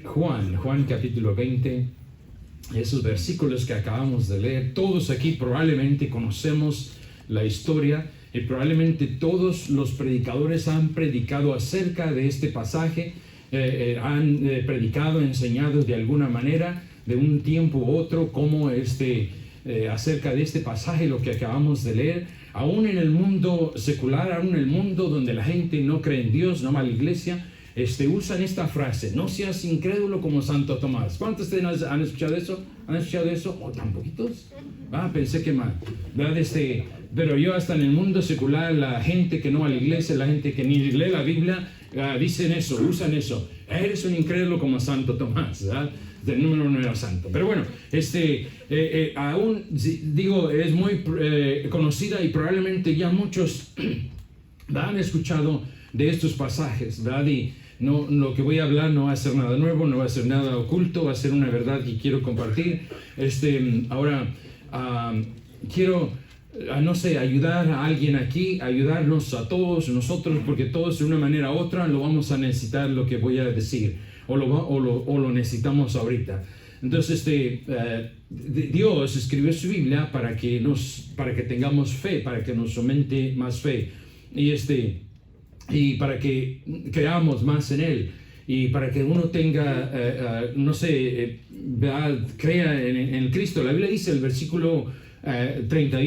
Juan capítulo 20, esos versículos que acabamos de leer. Todos aquí probablemente conocemos la historia y probablemente todos los predicadores han predicado acerca de este pasaje, han predicado, enseñado de alguna manera, de un tiempo u otro, como acerca de este pasaje, lo que acabamos de leer. Aún en el mundo secular, aún en el mundo donde la gente no cree en Dios, no va a la iglesia, usan esta frase: no seas incrédulo como Santo Tomás. ¿Cuántos de ustedes han escuchado eso? ¿Han escuchado eso? ¿O tan poquitos? Pensé que mal, ¿verdad? Pero yo hasta en el mundo secular, la gente que no va a la iglesia, la gente que ni lee la Biblia, dicen eso, usan eso. Eres un incrédulo como Santo Tomás, ¿verdad? Del número 1 era santo. Pero bueno, aún digo, es muy conocida y probablemente ya muchos han escuchado de estos pasajes, ¿verdad? Y no, lo que voy a hablar no va a ser nada nuevo, no va a ser nada oculto, va a ser una verdad que quiero compartir. Ahora quiero, no sé, ayudar a alguien aquí, ayudarnos a todos nosotros, porque todos de una manera u otra lo vamos a necesitar lo que voy a decir, o lo necesitamos ahorita. Entonces, Dios escribió su Biblia para que tengamos fe, para que nos aumente más fe, y para que creamos más en Él, y para que uno tenga, crea en Cristo. La Biblia dice, el versículo 30,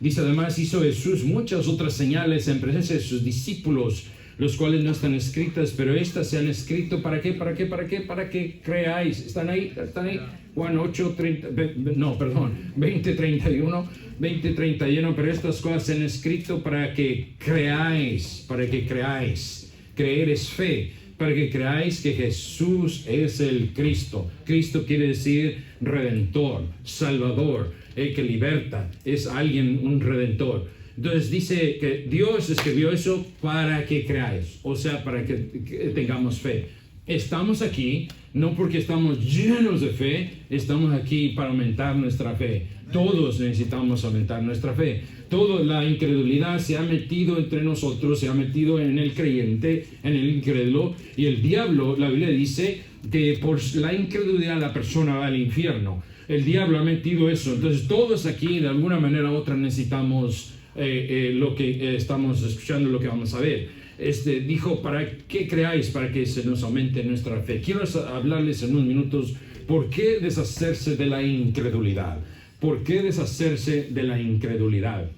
dice: además hizo Jesús muchas otras señales en presencia de sus discípulos, los cuales no están escritas, pero estas se han escrito. ¿Para qué? Para que creáis. ¿Están ahí? Juan 20, 31, pero estas cosas se han escrito para que creáis. Creer es fe, para que creáis que Jesús es el Cristo. Cristo quiere decir redentor, salvador, el que liberta, es alguien, un redentor. Entonces dice que Dios escribió eso para que creáis, o sea, para que tengamos fe. Estamos aquí no porque estamos llenos de fe, estamos aquí para aumentar nuestra fe. Todos necesitamos aumentar nuestra fe. Toda la incredulidad se ha metido entre nosotros, se ha metido en el creyente, en el incrédulo, y el diablo, la Biblia dice que por la incredulidad la persona va al infierno. El diablo ha metido eso. Entonces todos aquí de alguna manera u otra necesitamos lo que estamos escuchando, lo que vamos a ver. Dijo, para que creáis, para que se nos aumente nuestra fe. Quiero hablarles en unos minutos por qué deshacerse de la incredulidad. ¿Por qué deshacerse de la incredulidad?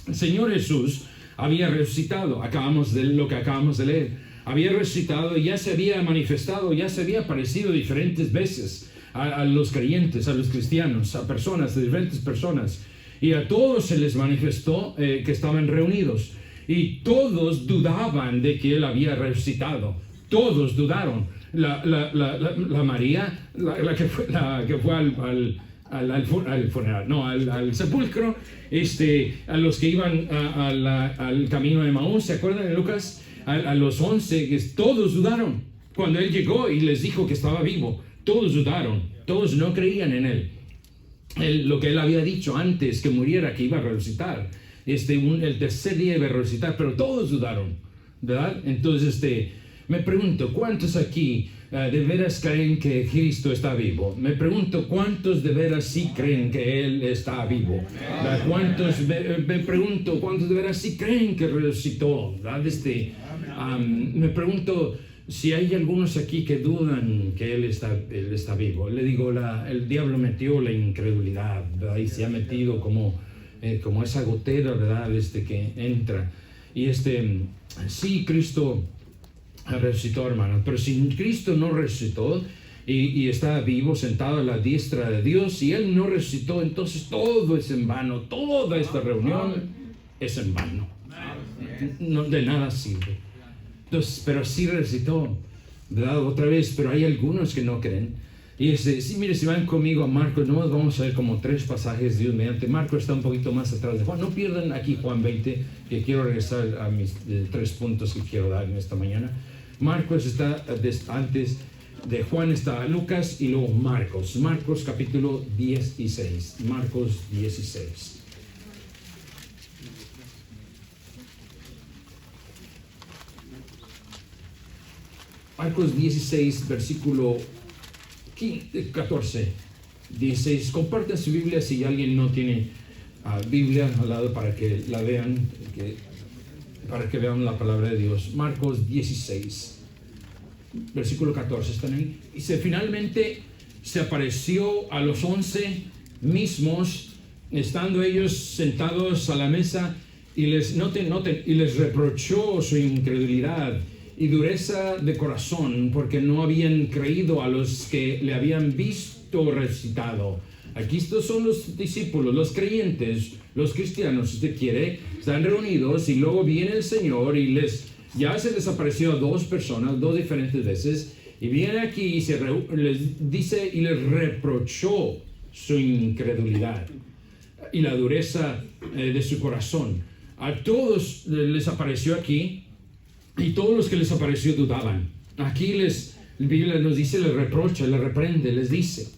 El Señor Jesús había resucitado, lo que acabamos de leer. Había resucitado y ya se había manifestado, ya se había aparecido diferentes veces a los creyentes, a los cristianos, a personas, a diferentes personas. Y a todos se les manifestó que estaban reunidos. Y todos dudaban de que Él había resucitado. Todos dudaron. La María, la que fue al funeral, no, al sepulcro, a los que iban al camino de Maús, ¿se acuerdan de Lucas? A los 11, que todos dudaron. Cuando Él llegó y les dijo que estaba vivo, todos dudaron. Todos no creían en Él. Lo que Él había dicho antes que muriera, que iba a resucitar. El tercer día iba a resucitar, pero todos dudaron, ¿verdad? Entonces, me pregunto, ¿cuántos aquí de veras creen que Cristo está vivo? Me pregunto, ¿cuántos de veras sí creen que Él está vivo? Me pregunto, ¿cuántos de veras sí creen que resucitó? ¿Verdad? Me pregunto si hay algunos aquí que dudan que Él está vivo. Le digo, el diablo metió la incredulidad, ¿verdad? Y se ha metido como esa gotera, ¿verdad? Que entra. Y sí, Cristo resucitó, hermanos, pero si Cristo no resucitó y está vivo, sentado a la diestra de Dios, si Él no resucitó, entonces todo es en vano. Toda esta reunión es en vano. No, de nada sirve. Entonces, pero sí resucitó, ¿verdad? Otra vez, pero hay algunos que no creen. Y sí, mire, si van conmigo a Marcos, nomás vamos a ver como 3 pasajes, Dios mediante. Marcos está un poquito más atrás de Juan. No pierdan aquí Juan 20, que quiero regresar a mis 3 puntos que quiero dar en esta mañana. Marcos está antes de Juan, está Lucas y luego Marcos. Marcos capítulo 16. Marcos 16. Marcos 16, versículo 14. 16. Compartan su Biblia si alguien no tiene Biblia al lado para que la vean, para que vean la palabra de Dios. Marcos 16, versículo 14. ¿Están ahí? Dice, finalmente se apareció a los 11 mismos, estando ellos sentados a la mesa, y les reprochó su incredulidad y dureza de corazón, porque no habían creído a los que le habían visto resucitado. Aquí estos son los discípulos, los creyentes, los cristianos, si usted quiere, están reunidos, y luego viene el Señor y ya se les apareció a dos personas, dos diferentes veces, y viene aquí y les dice y les reprochó su incredulidad y la dureza de su corazón. A todos les apareció aquí, y todos los que les apareció dudaban. Aquí la Biblia nos dice, les reprocha, les reprende, les dice,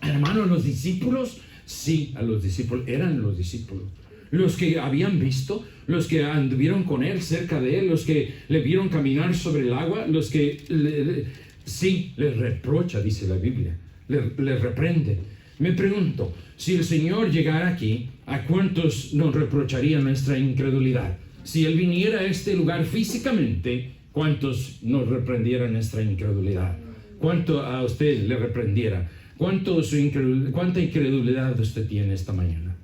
hermanos, los discípulos, sí, a los discípulos, eran los discípulos, los que habían visto, los que anduvieron con él, cerca de él, los que le vieron caminar sobre el agua, los que sí, les reprocha, dice la Biblia, les reprende. Me pregunto, si el Señor llegara aquí, ¿a cuántos nos reprocharía nuestra incredulidad? Si Él viniera a este lugar físicamente, ¿cuántos nos reprendieran nuestra incredulidad? ¿Cuánto a usted le reprendiera? ¿Cuánta incredulidad usted tiene esta mañana?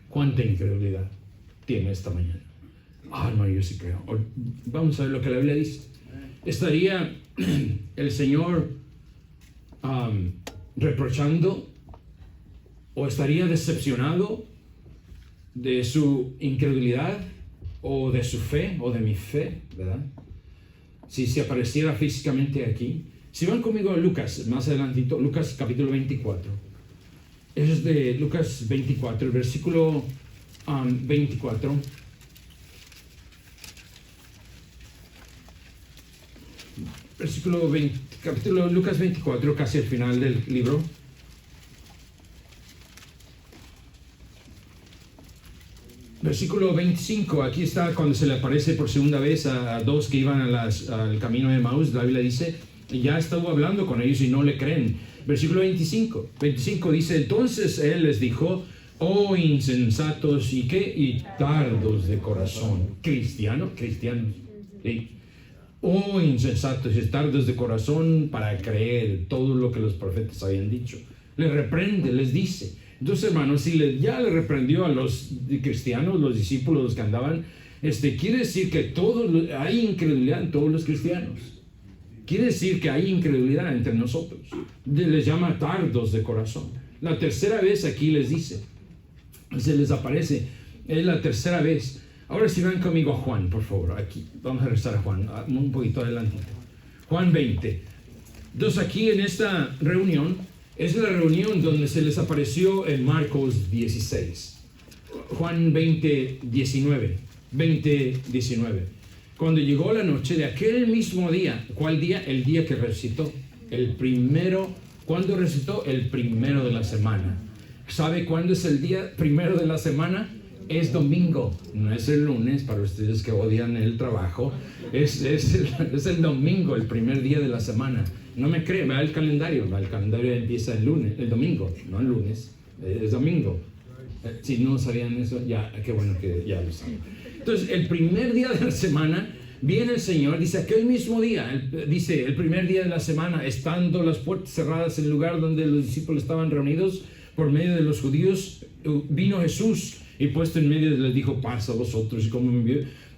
¿Cuánta incredulidad tiene esta mañana? No, yo sí creo. Vamos a ver lo que la Biblia dice. ¿Estaría el Señor reprochando, o estaría decepcionado de su incredulidad, o de su fe, o de mi fe, ¿verdad? Si se apareciera físicamente aquí. Si van conmigo a Lucas, más adelantito, Lucas capítulo 24. Eso es de Lucas 24, el versículo 24. Versículo 20, capítulo Lucas 24, casi al final del libro. Versículo 25, aquí está cuando se le aparece por segunda vez a dos que iban al camino de Emaús. La Biblia dice, ya estuvo hablando con ellos y no le creen. Versículo 25 dice, entonces él les dijo, oh insensatos y tardos de corazón. Cristianos, ¿sí? Oh insensatos y tardos de corazón para creer todo lo que los profetas habían dicho. Les reprende, les dice. Entonces, hermanos, si ya le reprendió a los cristianos, los discípulos, los que andaban, quiere decir que hay incredulidad en todos los cristianos. Quiere decir que hay incredulidad entre nosotros. Les llama tardos de corazón. La tercera vez aquí les dice, se les aparece, es la tercera vez. Ahora si van conmigo a Juan, por favor, aquí. Vamos a regresar a Juan, un poquito adelante. Juan 20. Entonces aquí en esta reunión, es la reunión donde se les apareció en Marcos 16. Juan 20, 19. Cuando llegó la noche de aquel mismo día. ¿Cuál día? El día que resucitó. El primero. ¿Cuándo resucitó? El primero de la semana. ¿Sabe cuándo es el día primero de la semana? Es domingo. No es el lunes, para ustedes que odian el trabajo. Es el domingo, el primer día de la semana. No me cree, va el calendario. El calendario empieza el domingo, no el lunes. Es domingo. Si no sabían eso, ya, qué bueno que ya lo saben. Entonces, el primer día de la semana, viene el Señor, dice, aquel mismo día, dice, el primer día de la semana, estando las puertas cerradas en el lugar donde los discípulos estaban reunidos, por medio de los judíos, vino Jesús, y puesto en medio les dijo, paz a vosotros,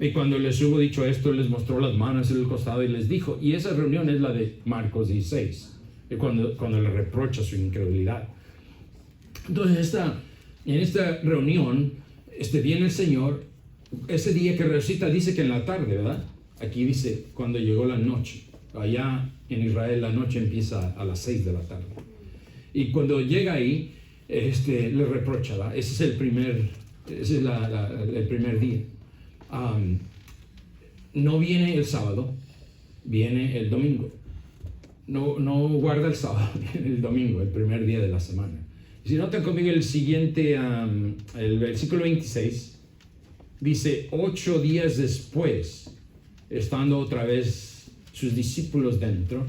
y cuando les hubo dicho esto, les mostró las manos en el costado y les dijo, y esa reunión es la de Marcos 16, cuando le reprocha su incredulidad. Entonces, en esta reunión, viene el Señor. Ese día que resucita, dice que en la tarde, ¿verdad? Aquí dice, cuando llegó la noche. Allá en Israel la noche empieza a las 6 de la tarde. Y cuando llega ahí, le reprocha, ¿verdad? Ese es el primer día. No viene el sábado, viene el domingo. No guarda el sábado, viene el domingo, el primer día de la semana. Si notan conmigo el siguiente, el versículo 26, dice, 8 días después, estando otra vez sus discípulos dentro.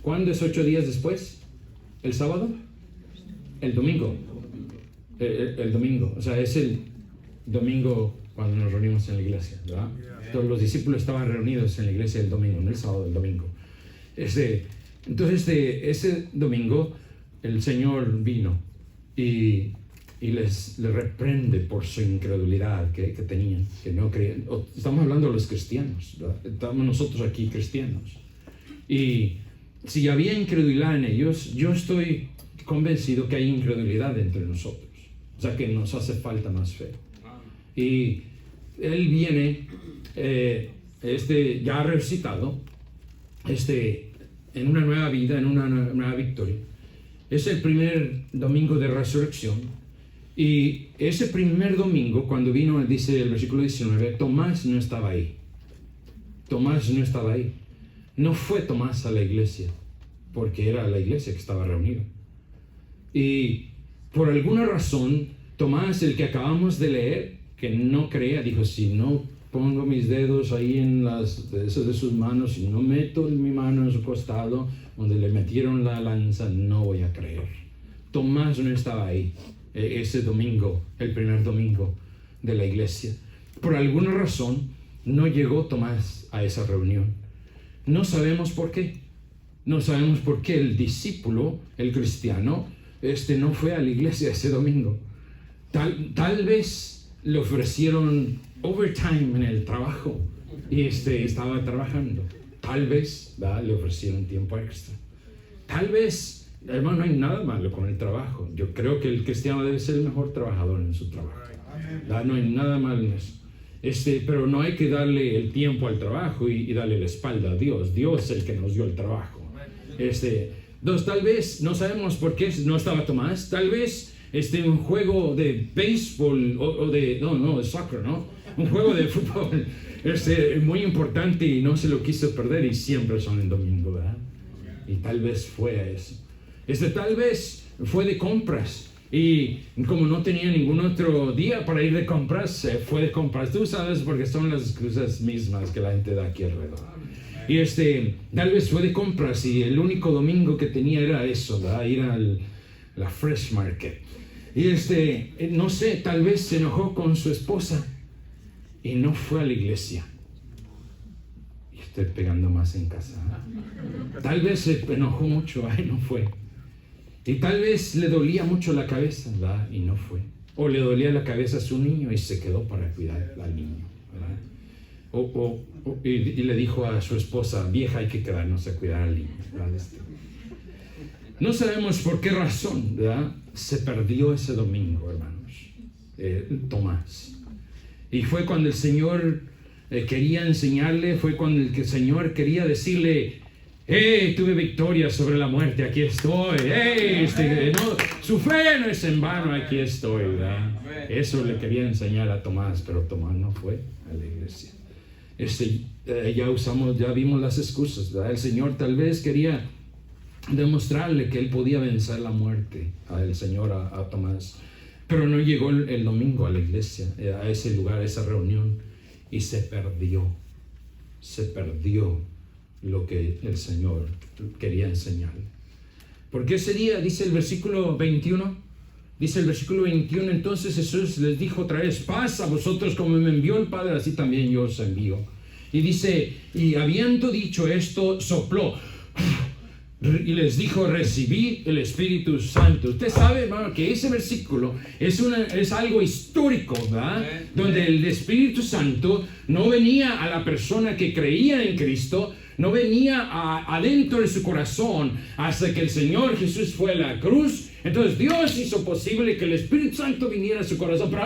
¿Cuándo es 8 días después? ¿El sábado? El domingo. El domingo. O sea, es el domingo cuando nos reunimos en la iglesia, ¿verdad? Todos los discípulos estaban reunidos en la iglesia el domingo, no el sábado, el domingo. Entonces, ese domingo, el Señor vino y les reprende por su incredulidad que tenían, que no creían. Estamos hablando de los cristianos, ¿verdad? Estamos nosotros aquí cristianos. Y si había incredulidad en ellos, yo estoy convencido que hay incredulidad entre nosotros. O sea que nos hace falta más fe. Y Él viene, ya resucitado, en una nueva vida, en una nueva victoria. Es el primer domingo de resurrección. Y ese primer domingo, cuando vino, dice el versículo 19, Tomás no estaba ahí. Tomás no estaba ahí. No fue Tomás a la iglesia, porque era la iglesia que estaba reunida. Y por alguna razón, Tomás, el que acabamos de leer, que no creía, dijo, si no pongo mis dedos ahí en esos de sus manos, si no meto mi mano en su costado, donde le metieron la lanza, no voy a creer. Tomás no estaba ahí ese domingo, el primer domingo de la iglesia. Por alguna razón, no llegó Tomás a esa reunión. No sabemos por qué. No sabemos por qué el discípulo, el cristiano, no fue a la iglesia ese domingo. Tal vez le ofrecieron overtime en el trabajo y estaba trabajando. Tal vez le ofrecieron tiempo extra. Tal vez, hermano, no hay nada malo con el trabajo. Yo creo que el cristiano debe ser el mejor trabajador en su trabajo. No hay nada malo en eso. Pero no hay que darle el tiempo al trabajo y darle la espalda a Dios. Dios es el que nos dio el trabajo. Entonces, tal vez, no sabemos por qué no estaba Tomás. Tal vez un juego de béisbol de soccer, ¿no? Un juego de fútbol muy importante y no se lo quiso perder, y siempre son el domingo, ¿verdad? Y tal vez fue a eso. Tal vez fue de compras, y como no tenía ningún otro día para ir de compras, fue de compras. Tú sabes, porque son las excusas mismas que la gente da aquí alrededor. Y tal vez fue de compras y el único domingo que tenía era eso, ¿verdad? Ir a la Fresh Market. Y no sé, tal vez se enojó con su esposa y no fue a la iglesia. Y estoy pegando más en casa. Tal vez se enojó mucho, no fue. Y tal vez le dolía mucho la cabeza, ¿verdad? Y no fue. O le dolía la cabeza a su niño y se quedó para cuidar al niño, ¿verdad? Y le dijo a su esposa, vieja, hay que quedarnos a cuidar al niño, ¿verdad? No sabemos por qué razón, ¿verdad? Se perdió ese domingo, hermanos, Tomás. Y fue cuando el Señor quería enseñarle, fue cuando el Señor quería decirle, tuve victoria sobre la muerte, aquí estoy. Su fe no es en vano, aquí estoy, ¿verdad? Eso le quería enseñar a Tomás, pero Tomás no fue a la iglesia. Ya vimos las excusas, ¿verdad? El Señor tal vez quería demostrarle que él podía vencer la muerte al Señor, a Tomás, pero no llegó el domingo a la iglesia, a ese lugar, a esa reunión, y se perdió lo que el Señor quería enseñarle. Porque ese día, dice el versículo 21, entonces Jesús les dijo otra vez, paz a vosotros, como me envió el Padre, así también yo os envío. Y dice, y habiendo dicho esto, sopló y les dijo, recibid el Espíritu Santo. Usted sabe, hermano, que ese versículo es algo histórico, ¿verdad? Donde el Espíritu Santo no venía a la persona que creía en Cristo, no venía adentro de su corazón hasta que el Señor Jesús fue a la cruz. Entonces Dios hizo posible que el Espíritu Santo viniera a su corazón, pero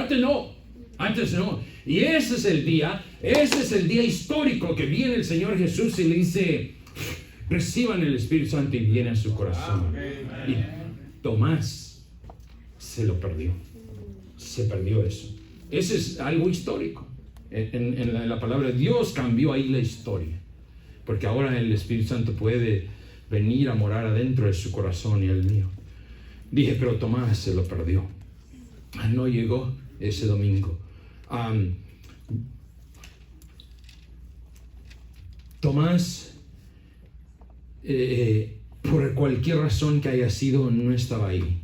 antes no. Y ese es el día histórico que viene el Señor Jesús y le dice, reciban el Espíritu Santo, y viene a su corazón. Y Tomás se lo perdió. Se perdió eso. Ese es algo histórico. En la palabra de Dios cambió ahí la historia. Porque ahora el Espíritu Santo puede venir a morar adentro de su corazón y el mío. Dije, pero Tomás se lo perdió. No llegó ese domingo. Tomás por cualquier razón que haya sido, no estaba ahí.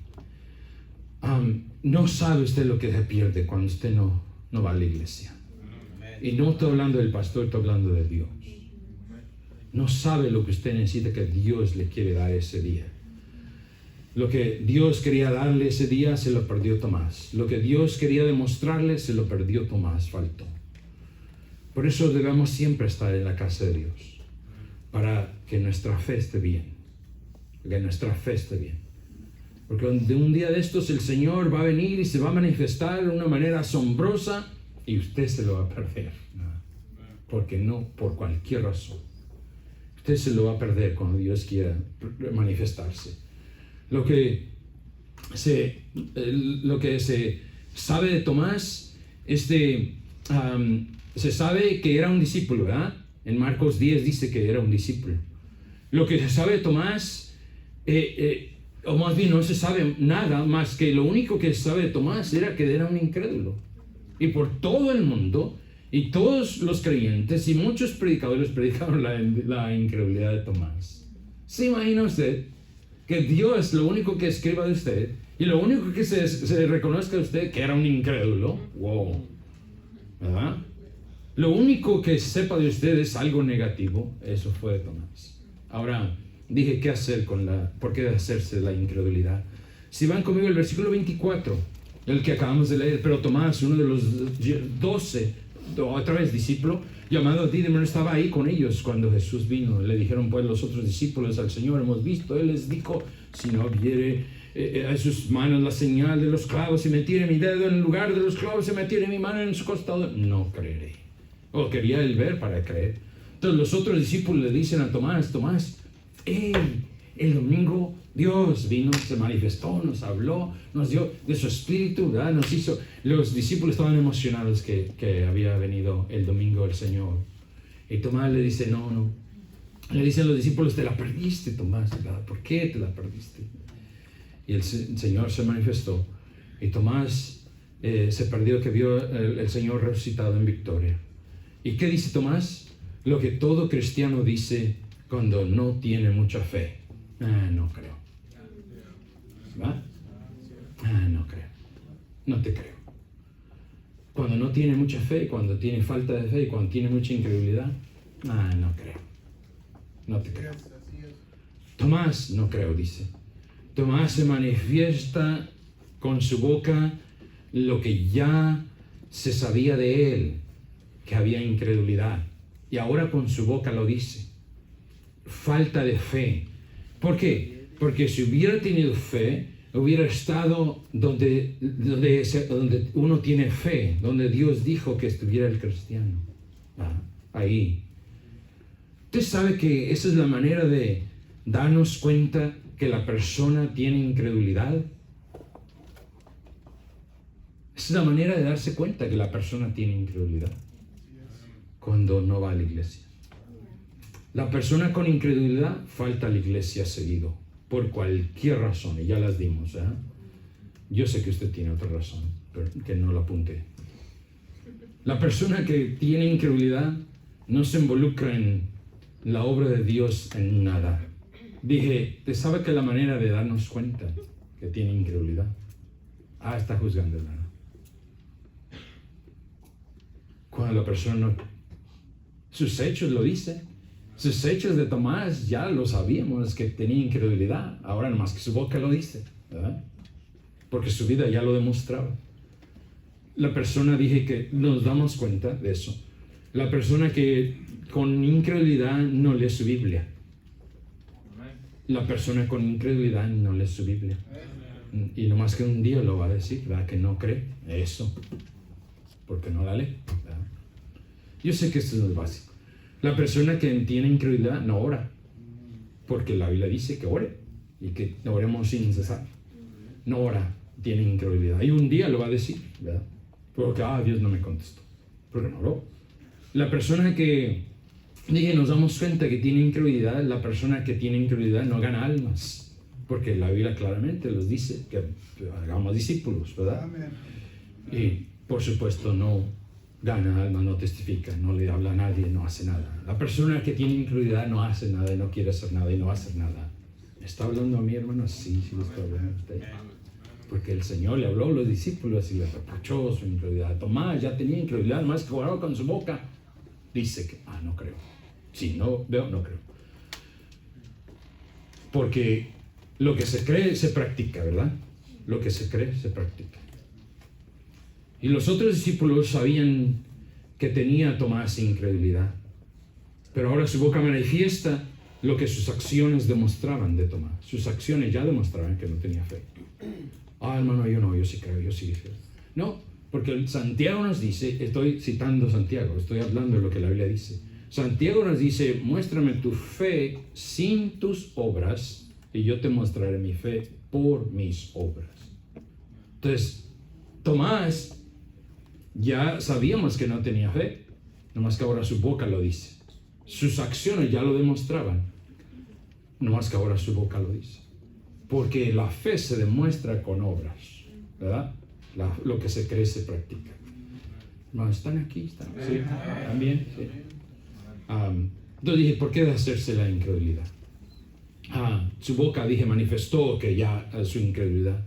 No sabe usted lo que se pierde cuando usted no va a la iglesia. Y no estoy hablando del pastor, estoy hablando de Dios. No sabe lo que usted necesita que Dios le quiere dar ese día. Lo que Dios quería darle ese día se lo perdió Tomás. Lo que Dios quería demostrarle se lo perdió Tomás, faltó. Por eso debemos siempre estar en la casa de Dios, para que nuestra fe esté bien. Que nuestra fe esté bien. Porque de un día de estos el Señor va a venir y se va a manifestar de una manera asombrosa y usted se lo va a perder. Porque no, por cualquier razón. Usted se lo va a perder cuando Dios quiera manifestarse. Lo que se sabe de Tomás es se sabe que era un discípulo, ¿verdad? En Marcos 10 dice que era un discípulo. Lo que se sabe de Tomás, o más bien no se sabe nada más que lo único que se sabe de Tomás era que era un incrédulo. Y por todo el mundo, y todos los creyentes y muchos predicadores predicaron la incredulidad de Tomás. ¿Se imagina usted que Dios lo único que escriba de usted y lo único que se reconozca de usted que era un incrédulo? Wow, ¿verdad? Lo único que sepa de usted es algo negativo. Eso fue de Tomás. Ahora, dije, ¿qué hacer por qué hacerse la incredulidad? Si van conmigo al versículo 24, el que acabamos de leer, pero Tomás, uno de los 12, otra vez discípulo, llamado Dídimo, estaba ahí con ellos cuando Jesús vino. Le dijeron pues los otros discípulos al Señor, hemos visto. Él les dijo, si no viere a sus manos la señal de los clavos y metiere mi dedo en el lugar de los clavos y metiere mi mano en su costado, no creeré. O quería él ver para creer. Entonces los otros discípulos le dicen a Tomás, el domingo Dios vino, se manifestó, nos habló, nos dio de su espíritu, ¿verdad? Nos hizo. Los discípulos estaban emocionados que había venido el domingo el Señor. Y Tomás le dice, no. Le dicen los discípulos, te la perdiste, Tomás, ¿verdad? ¿Por qué te la perdiste? Y el Señor se manifestó. Y Tomás se perdió que vio el Señor resucitado en victoria. ¿Y qué dice Tomás? Lo que todo cristiano dice cuando no tiene mucha fe. No creo. ¿Va? No creo. No te creo. Cuando no tiene mucha fe, cuando tiene falta de fe, cuando tiene mucha incredulidad, no creo. No te creo. Tomás, no creo, dice. Tomás se manifiesta con su boca lo que ya se sabía de él, que había incredulidad. Y ahora con su boca lo dice. Falta de fe. ¿Por qué? Porque si hubiera tenido fe, hubiera estado donde uno tiene fe, donde Dios dijo que estuviera el cristiano. Ahí. Usted sabe que esa es la manera de darnos cuenta que la persona tiene incredulidad. Esa es la manera de darse cuenta que la persona tiene incredulidad. Cuando no va a la iglesia. La persona con incredulidad falta a la iglesia seguido, por cualquier razón, y ya las dimos. Yo sé que usted tiene otra razón, pero que no la apunte. La persona que tiene incredulidad no se involucra en la obra de Dios en nada. Dije, ¿te sabe que la manera de darnos cuenta que tiene incredulidad? Está juzgando, ¿verdad? Cuando la persona no... Sus hechos lo dicen. Sus hechos de Tomás ya lo sabíamos que tenía incredulidad. Ahora nomás que su boca lo dice, ¿verdad? Porque su vida ya lo demostraba. La persona, dije que nos damos cuenta de eso. La persona que con incredulidad no lee su Biblia. La persona con incredulidad no lee su Biblia. Y nomás que un día lo va a decir, ¿verdad? Que no cree eso. Porque no la lee, ¿verdad? Yo sé que esto es lo básico. La persona que tiene incredulidad no ora, porque la Biblia dice que ore y que oremos sin cesar. No ora, tiene incredulidad. Y un día lo va a decir, ¿verdad? Porque, Dios no me contestó. Porque no oró. La persona que, dije, nos damos cuenta que tiene incredulidad, la persona que tiene incredulidad no gana almas, porque la Biblia claramente nos dice que hagamos discípulos, ¿verdad? Y por supuesto no gana alma, no testifica, no le habla a nadie, no hace nada. La persona que tiene incredulidad no hace nada, no quiere hacer nada y no va a hacer nada. ¿Me está hablando a mí, hermano? Sí, le estoy hablando a usted. Porque el Señor le habló a los discípulos y le reprochó su incredulidad. Tomás ya tenía incredulidad, más que oraba con su boca. Dice que, no creo. Si no veo, no creo. Porque lo que se cree se practica, ¿verdad? Lo que se cree se practica. Y los otros discípulos sabían que tenía Tomás incredulidad. Pero ahora su boca manifiesta lo que sus acciones demostraban de Tomás. Sus acciones ya demostraban que no tenía fe. Hermano, yo sí creo, yo sí creo. No, porque Santiago nos dice, estoy citando a Santiago, estoy hablando de lo que la Biblia dice. Santiago nos dice, muéstrame tu fe sin tus obras y yo te mostraré mi fe por mis obras. Entonces, Tomás ya sabíamos que no tenía fe, nomás que ahora su boca lo dice. Sus acciones ya lo demostraban, nomás que ahora su boca lo dice. Porque la fe se demuestra con obras, ¿verdad? Lo que se cree se practica. ¿No están aquí? ¿Están? ¿Sí? ¿También? Sí. Entonces dije, ¿por qué de hacerse la incredulidad? Su boca, dije, manifestó que ya su incredulidad.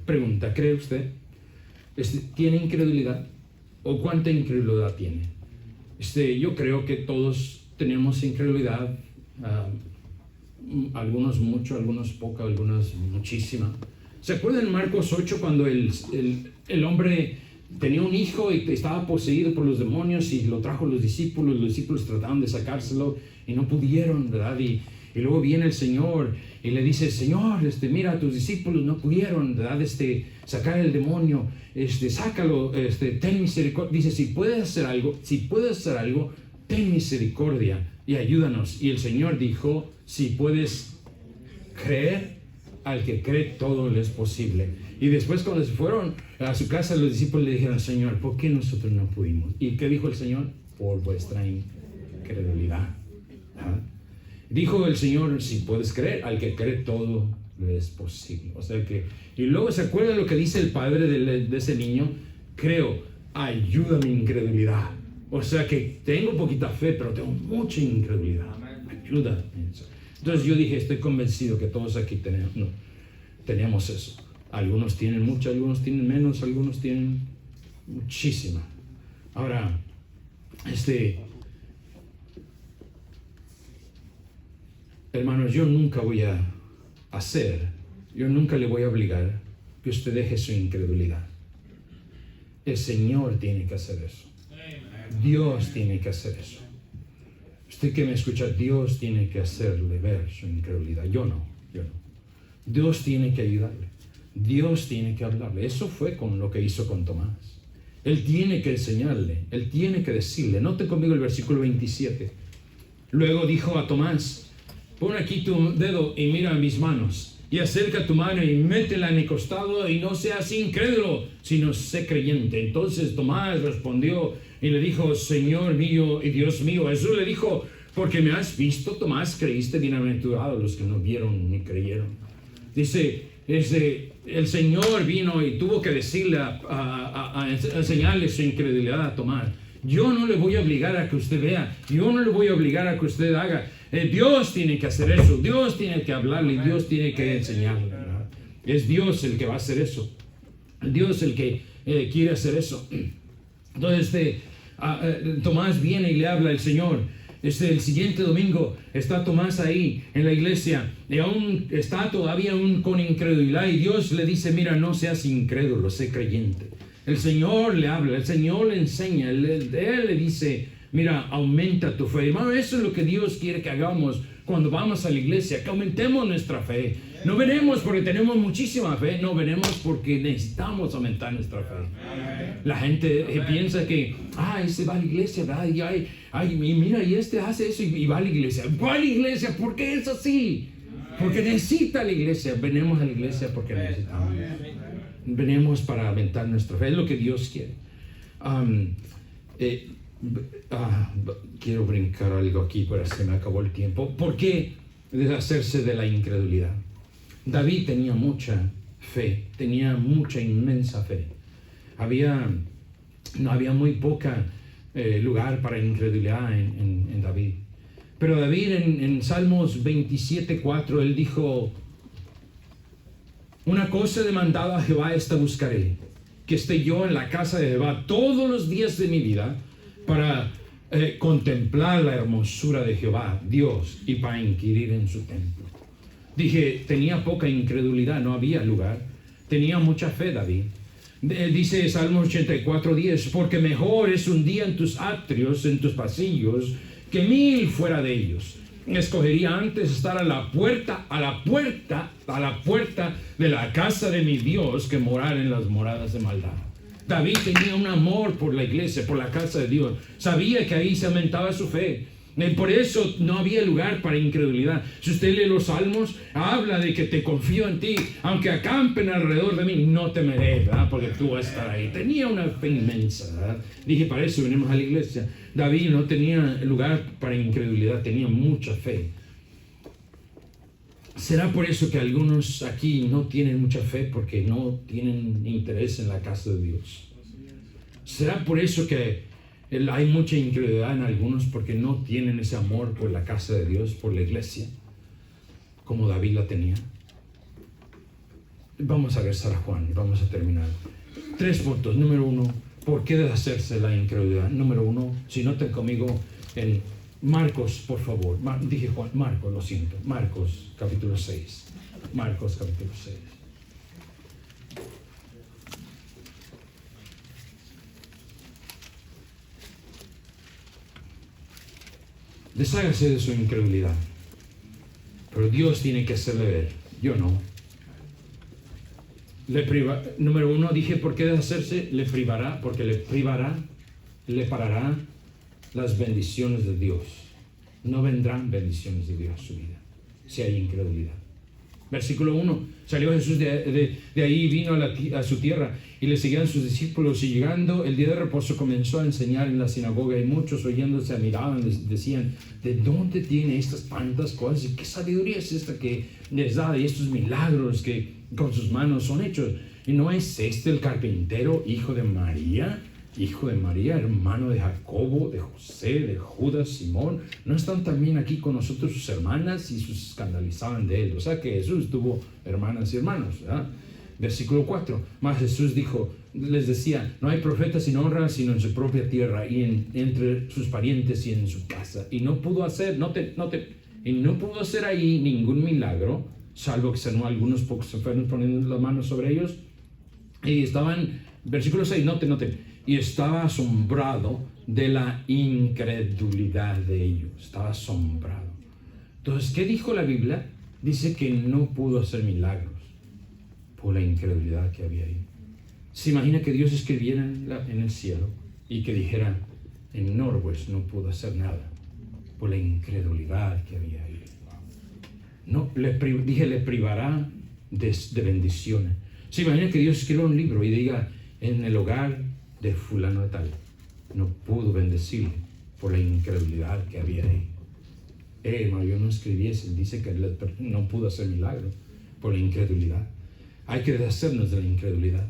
Pregunta, ¿cree usted? ¿Tiene incredulidad? ¿O cuánta incredulidad tiene? Yo creo que todos tenemos incredulidad. Algunos mucho, algunos poca, algunos muchísima. ¿Se acuerdan en Marcos 8 cuando el hombre tenía un hijo y estaba poseído por los demonios y lo trajo los discípulos trataban de sacárselo y no pudieron, ¿verdad? Y luego viene el Señor y le dice, Señor, mira, tus discípulos no pudieron, ¿verdad? Sacar el demonio, sácalo, ten misericordia. Dice, si puedes hacer algo, ten misericordia y ayúdanos. Y el Señor dijo, si puedes creer, al que cree todo le es posible. Y después cuando se fueron a su casa, los discípulos le dijeron, Señor, ¿por qué nosotros no pudimos? ¿Y qué dijo el Señor? Por vuestra incredulidad. Dijo el Señor, si puedes creer, al que cree todo le es posible. O sea que, y luego se acuerda lo que dice el padre de ese niño, creo, ayuda mi incredulidad. O sea que tengo poquita fe, pero tengo mucha incredulidad. Ayuda. Entonces yo dije, estoy convencido que todos aquí tenemos eso. Algunos tienen mucho, algunos tienen menos, algunos tienen muchísima. Ahora, hermanos, yo nunca le voy a obligar que usted deje su incredulidad. El Señor tiene que hacer eso. Dios tiene que hacer eso. Usted que me escucha, Dios tiene que hacerle ver su incredulidad. Yo no. Dios tiene que ayudarle. Dios tiene que hablarle. Eso fue con lo que hizo con Tomás. Él tiene que enseñarle. Él tiene que decirle. Note conmigo el versículo 27. Luego dijo a Tomás, pon aquí tu dedo y mira mis manos. Y acerca tu mano y métela en mi costado y no seas incrédulo, sino sé creyente. Entonces Tomás respondió y le dijo, Señor mío y Dios mío. Jesús le dijo, porque me has visto, Tomás, creíste, bienaventurados los que no vieron ni creyeron. Dice, el Señor vino y tuvo que decirle, a enseñarle su incredulidad a Tomás. Yo no le voy a obligar a que usted vea, yo no le voy a obligar a que usted haga. Dios tiene que hacer eso, Dios tiene que hablarle, Dios tiene que enseñarle, ¿verdad? Es Dios el que va a hacer eso, Dios el que quiere hacer eso. Entonces Tomás viene y le habla al Señor. El siguiente domingo está Tomás ahí en la iglesia y aún está todavía con incredulidad y Dios le dice, mira, no seas incrédulo, sé creyente. El Señor le habla, el Señor le enseña, Él le dice, mira, aumenta tu fe. Hermano, eso es lo que Dios quiere que hagamos cuando vamos a la iglesia, que aumentemos nuestra fe. No venimos porque tenemos muchísima fe, no venimos porque necesitamos aumentar nuestra fe. La gente piensa que, este va a la iglesia, ¿verdad? Y mira, y hace eso y va a la iglesia. Va a la iglesia, ¿por qué es así? Porque necesita la iglesia. Venimos a la iglesia porque necesitamos. Venimos para aumentar nuestra fe, es lo que Dios quiere. Quiero brincar algo aquí, pero se me acabó el tiempo. ¿Por qué deshacerse de la incredulidad? David tenía mucha fe, tenía mucha inmensa fe. Había No había muy poca lugar para incredulidad en David. Pero David en Salmos 27:4, él dijo: una cosa demandada a Jehová, esta buscaré, que esté yo en la casa de Jehová todos los días de mi vida, para contemplar la hermosura de Jehová, Dios, y para inquirir en su templo. Dije, tenía poca incredulidad, no había lugar. Tenía mucha fe David. Dice Salmos 84:10, porque mejor es un día en tus atrios, en tus pasillos, que 1000 fuera de ellos. Escogería antes estar a la puerta de la casa de mi Dios, que morar en las moradas de maldad. David tenía un amor por la iglesia, por la casa de Dios. Sabía que ahí se aumentaba su fe. Por eso no había lugar para incredulidad. Si usted lee los Salmos, habla de que te confío en ti, aunque acampen alrededor de mí, no temeré, ¿verdad? Porque tú vas a estar ahí. Tenía una fe inmensa, ¿verdad? Dije, para eso venimos a la iglesia. David no tenía lugar para incredulidad, tenía mucha fe. ¿Será por eso que algunos aquí no tienen mucha fe? Porque no tienen interés en la casa de Dios. ¿Será por eso que hay mucha incredulidad en algunos? Porque no tienen ese amor por la casa de Dios, por la iglesia, como David la tenía. Vamos a regresar a Juan y vamos a terminar. 3 puntos. Número 1, ¿por qué deshacerse la incredulidad? Número 1, si notan conmigo en Marcos, por favor. Dije Juan, Marcos, lo siento. Marcos, capítulo 6. Marcos, capítulo 6. Deshágase de su incredulidad. Pero Dios tiene que hacerle ver. Yo no. Número 1, dije, ¿por qué deshacerse? Le privará, porque le parará las bendiciones de Dios. No vendrán bendiciones de Dios a su vida si hay incredulidad. Versículo 1, salió Jesús de ahí y vino a su tierra, y le seguían sus discípulos, y llegando el día de reposo comenzó a enseñar en la sinagoga, y muchos oyéndose se admiraban, les decían: ¿de dónde tiene estas tantas cosas? ¿Y qué sabiduría es esta que les da? Y estos milagros que con sus manos son hechos. ¿Y no es este el carpintero, hijo de María, hermano de Jacobo, de José, de Judas, Simón? ¿No están también aquí con nosotros sus hermanas? Y se escandalizaban de él. O sea que Jesús tuvo hermanas y hermanos, ¿verdad? Versículo 4, más Jesús les decía: no hay profeta sin honra sino en su propia tierra y entre sus parientes y en su casa. Y no pudo hacer, no pudo hacer ahí ningún milagro, salvo que sanó a algunos pocos se fueron poniendo las manos sobre ellos. Y estaban, versículo 6, noten, y estaba asombrado de la incredulidad de ellos. Estaba asombrado. Entonces, ¿qué dijo la Biblia? Dice que no pudo hacer milagros por la incredulidad que había ahí. Se imagina que Dios escribiera en el cielo y que dijera: en Norwest no pudo hacer nada por la incredulidad que había ahí. No, le privará de bendiciones. Se imagina que Dios escriba un libro y diga: en el hogar de fulano de tal no pudo bendecirle por la incredulidad que había ahí. Hermano, yo no escribí eso. Dice que no pudo hacer milagro por la incredulidad. Hay que deshacernos de la incredulidad.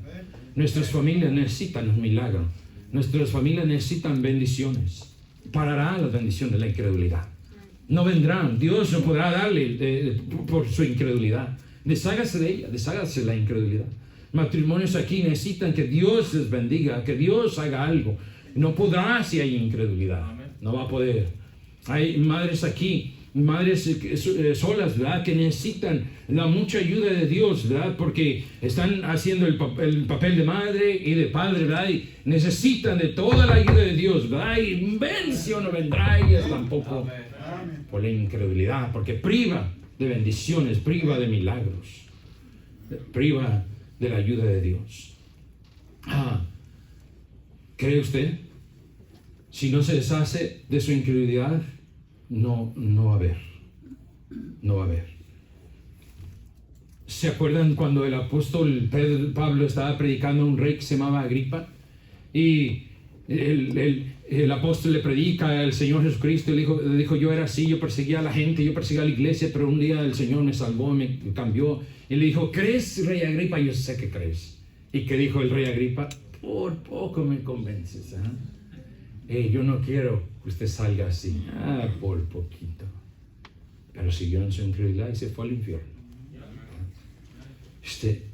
Nuestras familias necesitan un milagro. Nuestras familias necesitan bendiciones. Parará la bendición de la incredulidad. No vendrán. Dios no podrá darle por su incredulidad. Deshágase de ella, deshágase de la incredulidad. Matrimonios aquí necesitan que Dios les bendiga, que Dios haga algo. No podrá si hay incredulidad. No va a poder. Hay madres aquí, madres solas, ¿verdad?, que necesitan la mucha ayuda de Dios, ¿verdad?, porque están haciendo el papel de madre y de padre, ¿verdad?, y necesitan de toda la ayuda de Dios, ¿verdad?, y bendición no vendrá ellas tampoco por la incredulidad, porque priva de bendiciones, priva de milagros, priva de la ayuda de Dios. ¿Cree usted? Si no se deshace de su incredulidad, no va a haber. No va a haber. ¿Se acuerdan cuando el apóstol Pablo estaba predicando a un rey que se llamaba Agripa? Y el apóstol le predica al Señor Jesucristo y le dijo: yo era así, yo perseguía a la gente, yo perseguía a la iglesia, pero un día el Señor me salvó, me cambió. Y le dijo: ¿crees, rey Agripa? Yo sé que crees. ¿Y qué dijo el rey Agripa? por poco me convences. Yo no quiero que usted salga así. Por poquito. Pero siguió en su incredulidad y se fue al infierno.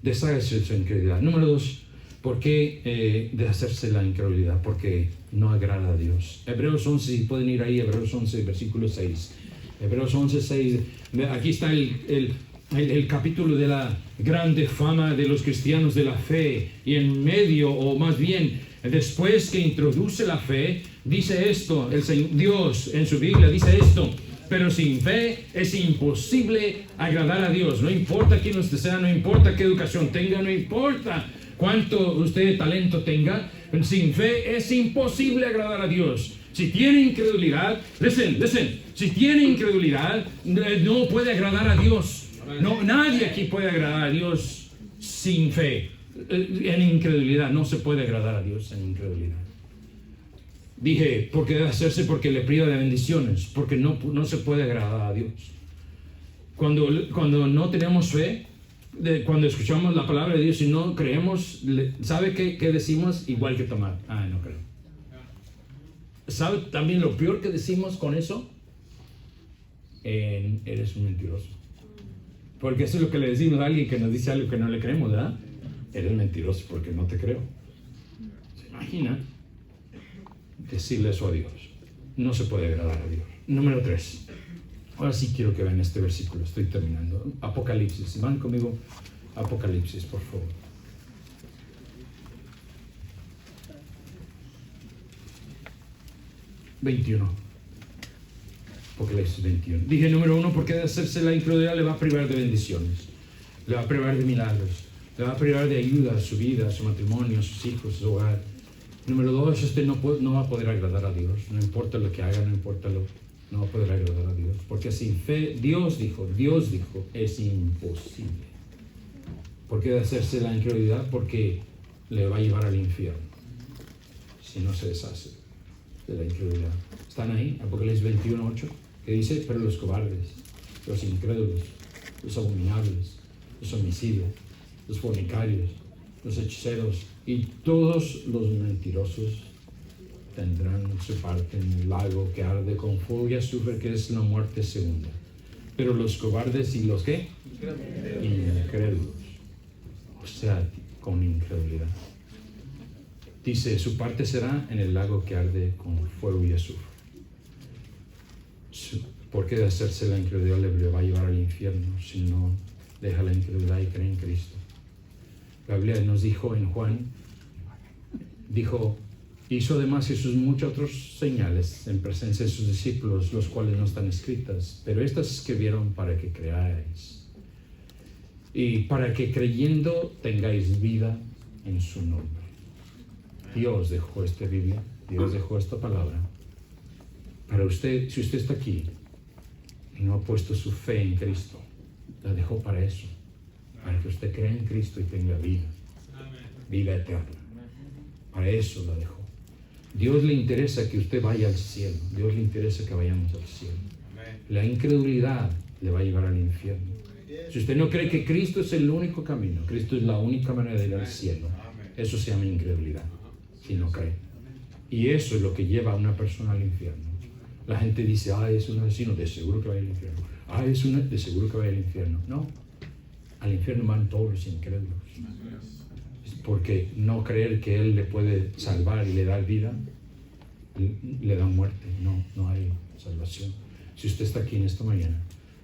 Deshágase de su incredulidad. Número 2, ¿por qué deshacerse la incredulidad? Porque no agrada a Dios. Hebreos 11, si pueden ir ahí, Hebreos 11, versículo 6. Hebreos 11, 6. Aquí está el capítulo de la grande fama de los cristianos de la fe. Y en medio, o más bien, después que introduce la fe, dice esto, Dios en su Biblia dice esto: pero sin fe es imposible agradar a Dios. No importa quién usted sea, no importa qué educación tenga, no importa cuánto usted talento tenga, sin fe es imposible agradar a Dios. Si tiene incredulidad, listen, si tiene incredulidad, no puede agradar a Dios. No, nadie aquí puede agradar a Dios sin fe. En incredulidad, no se puede agradar a Dios en incredulidad. Dije, porque debe hacerse porque le priva de bendiciones, porque no se puede agradar a Dios. Cuando no tenemos fe, cuando escuchamos la palabra de Dios y no creemos, ¿sabe qué decimos? Igual que tomar. No creo. ¿Sabe también lo peor que decimos con eso? Eres un mentiroso. Porque eso es lo que le decimos a alguien que nos dice algo que no le creemos, ¿verdad? Eres mentiroso porque no te creo. ¿Se imagina? Decirle eso a Dios. No se puede agradar a Dios. Número 3. Ahora sí quiero que vean este versículo. Estoy terminando. Apocalipsis. Van conmigo. Apocalipsis, por favor. Apocalipsis 21. Dije número 1, porque de hacerse la incredulidad le va a privar de bendiciones. Le va a privar de milagros. Le va a privar de ayuda a su vida, a su matrimonio, a sus hijos, a su hogar. Número 2, usted no va a poder agradar a Dios. No importa lo que haga, no va a poder agradar a Dios. Porque sin fe, Dios dijo, es imposible. ¿Por qué de hacerse la incredulidad? Porque le va a llevar al infierno si no se deshace de la incredulidad. ¿Están ahí? Apocalipsis 21, 8, que dice: pero los cobardes, los incrédulos, los abominables, los homicidas, los fornicarios, los hechiceros y todos los mentirosos tendrán su parte en el lago que arde con fuego y azufre, que es la muerte segunda. Pero los cobardes y los ¿qué? Incrédulos. O sea, con incredulidad. Dice, su parte será en el lago que arde con fuego y azufre. Porque de hacerse la incredulidad le va a llevar al infierno si no deja la incredulidad y cree en Cristo. La Biblia nos dijo en Juan, hizo además Jesús muchas otras señales en presencia de sus discípulos, los cuales no están escritas, pero estas escribieron para que creáis y para que creyendo tengáis vida en su nombre. Dios dejó esta Biblia, Dios dejó esta palabra para usted. Si usted está aquí y no ha puesto su fe en Cristo, la dejó para eso, para que usted crea en Cristo y tenga vida eterna. Para eso la dejó. Dios le interesa que usted vaya al cielo. Dios le interesa que vayamos al cielo. La incredulidad le va a llevar al infierno. Si usted no cree que Cristo es el único camino, Cristo es la única manera de ir al cielo, eso se llama incredulidad, si no cree. Y eso es lo que lleva a una persona al infierno. La gente dice, es un asesino, de seguro que va al infierno. De seguro que va al infierno. No, al infierno van todos los incrédulos. Porque no creer que Él le puede salvar y le dar vida, le da muerte. No hay salvación. Si usted está aquí en esta mañana,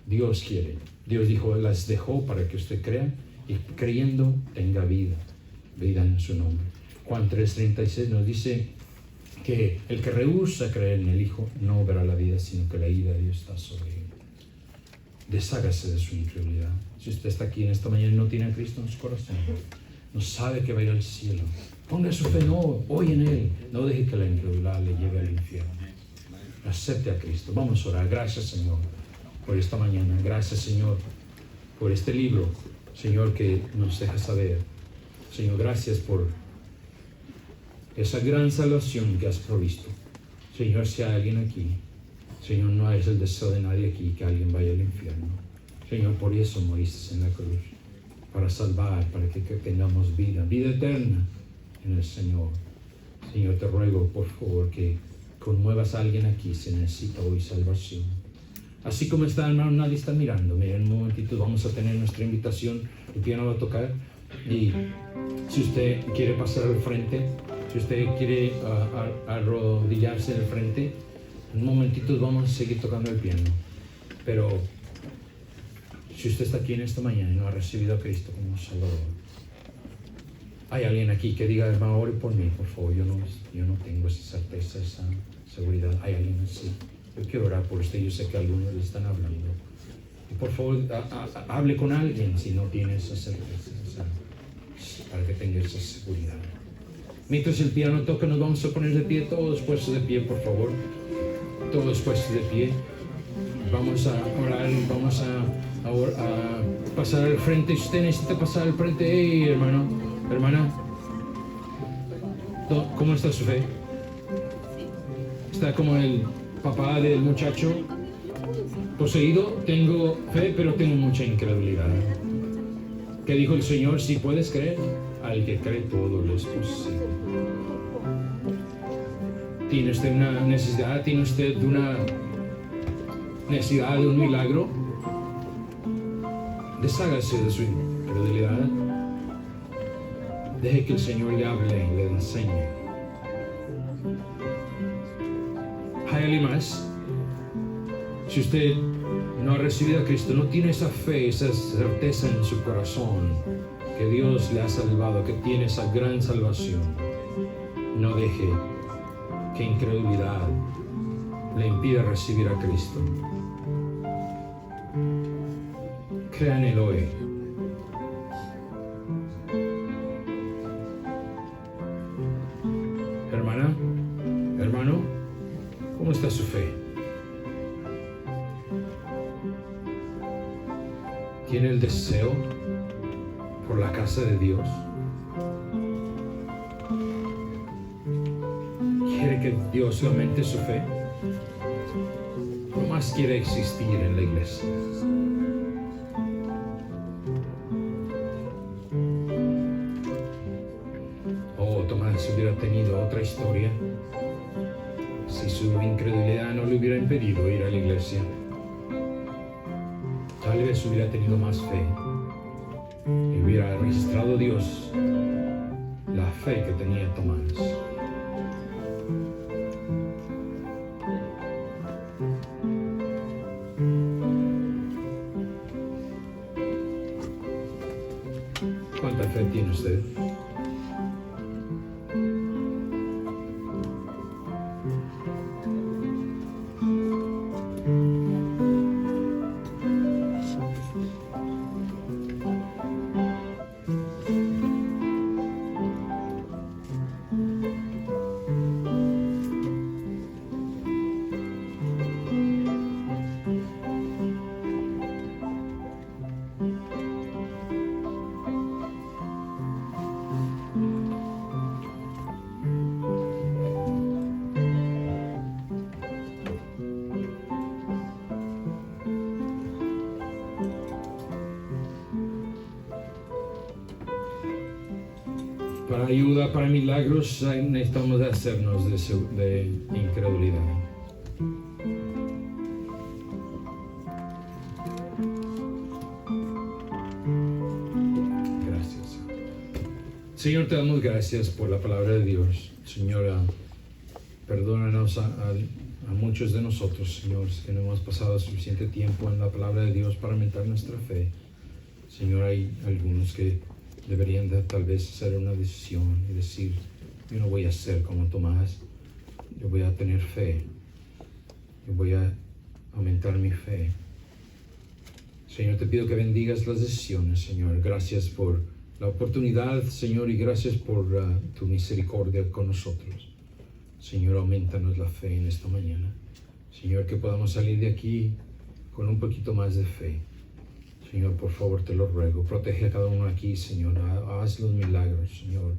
Dios quiere. Dios dijo, las dejó para que usted crea y creyendo tenga vida en su nombre. Juan 3:36 nos dice que el que rehúsa creer en el Hijo no verá la vida, sino que la ira de Dios está sobre él. Deshágase de su incredulidad. Si usted está aquí en esta mañana y no tiene a Cristo en su corazón, no sabe que va a ir al cielo, ponga su fe hoy en Él. No deje que la incredulidad le lleve al infierno. Acepte a Cristo. Vamos a orar. Gracias, Señor, por esta mañana. Gracias, Señor, por este libro, Señor, que nos deja saber. Señor, gracias por esa gran salvación que has provisto. Señor, si hay alguien aquí, Señor, no es el deseo de nadie aquí que alguien vaya al infierno. Señor, por eso moriste en la cruz, para salvar, para que tengamos vida eterna en el Señor. Señor, te ruego, por favor, que conmuevas a alguien aquí si necesita hoy salvación. Así como está hermano, nadie está mirándome. En un momentito vamos a tener nuestra invitación. El piano va a tocar. Y si usted quiere pasar al frente, si usted quiere arrodillarse en el frente, en un momentito vamos a seguir tocando el piano. Pero si usted está aquí en esta mañana y no ha recibido a Cristo como Salvador, hay alguien aquí que diga, hermano, ore por mí, por favor. Yo no tengo esa certeza, esa seguridad. Hay alguien así. Yo quiero orar por usted. Yo sé que algunos le están hablando. Y por favor, hable con alguien si no tiene esa certeza, para que tenga esa seguridad. Mientras el piano toca, nos vamos a poner de pie, todos puestos de pie, por favor. Todos puestos de pie. Vamos a orar, vamos a pasar al frente. Si usted necesita pasar al frente, hey, hermano, hermana, ¿cómo está su fe? ¿Está como el papá del muchacho poseído? Tengo fe, pero tengo mucha incredulidad. ¿Qué dijo el Señor? Si puedes creer, al que cree todo lo es posible. ¿Tiene usted una necesidad? ¿Tiene usted una necesidad de un milagro? Deshágase de su incredulidad. Deje que el Señor le hable y le enseñe. ¿Hay alguien más? Si usted no ha recibido a Cristo, no tiene esa fe, esa certeza en su corazón que Dios le ha salvado, que tiene esa gran salvación, no deje que incredulidad le impida recibir a Cristo. Crea en Él hoy. Hermana, hermano, ¿cómo está su fe? ¿Tiene el deseo por la casa de Dios? ¿Quiere que Dios aumente su fe? ¿No más quiere existir en la iglesia? Oh, Tomás hubiera tenido otra historia si su incredulidad no le hubiera impedido ir a la iglesia. Tal vez hubiera tenido más fe y hubiera registrado Dios la fe que tenía Tomás. ¿Cuánta fe tiene usted? Para ayuda, para milagros, necesitamos hacernos de incredulidad. Gracias. Señor, te damos gracias por la palabra de Dios. Señora, perdónanos a muchos de nosotros, Señor, que no hemos pasado suficiente tiempo en la palabra de Dios para aumentar nuestra fe. Señor, hay algunos que deberían tal vez hacer una decisión y decir, yo no voy a ser como Tomás, yo voy a tener fe, yo voy a aumentar mi fe. Señor, te pido que bendigas las decisiones, Señor. Gracias por la oportunidad, Señor, y gracias por tu misericordia con nosotros. Señor, aumentanos la fe en esta mañana. Señor, que podamos salir de aquí con un poquito más de fe. Señor, por favor, te lo ruego. Protege a cada uno aquí, Señor. Haz los milagros, Señor,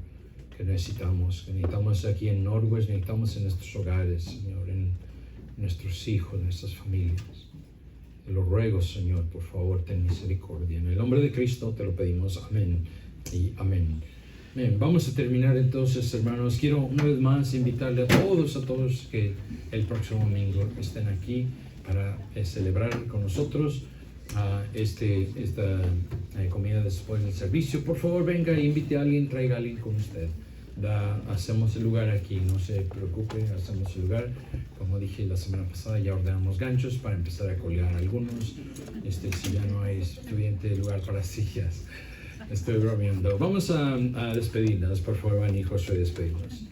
que necesitamos. Que necesitamos aquí en Norwest, necesitamos en nuestros hogares, Señor, en nuestros hijos, en nuestras familias. Te lo ruego, Señor, por favor, ten misericordia. En el nombre de Cristo te lo pedimos. Amén y amén. Bien, vamos a terminar entonces, hermanos. Quiero una vez más invitarle a todos que el próximo domingo estén aquí para celebrar con nosotros esta comida después del servicio. Por favor, venga e invite a alguien, traiga a alguien con usted. Hacemos el lugar aquí, no se preocupe, hacemos el lugar. Como dije la semana pasada, ya ordenamos ganchos para empezar a colgar algunos. Si ya no hay suficiente lugar para sillas. Estoy bromeando. Vamos a despedirnos, por favor, Van y Josué, despedimos.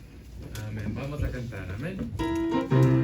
Amén. Vamos a cantar. Amén.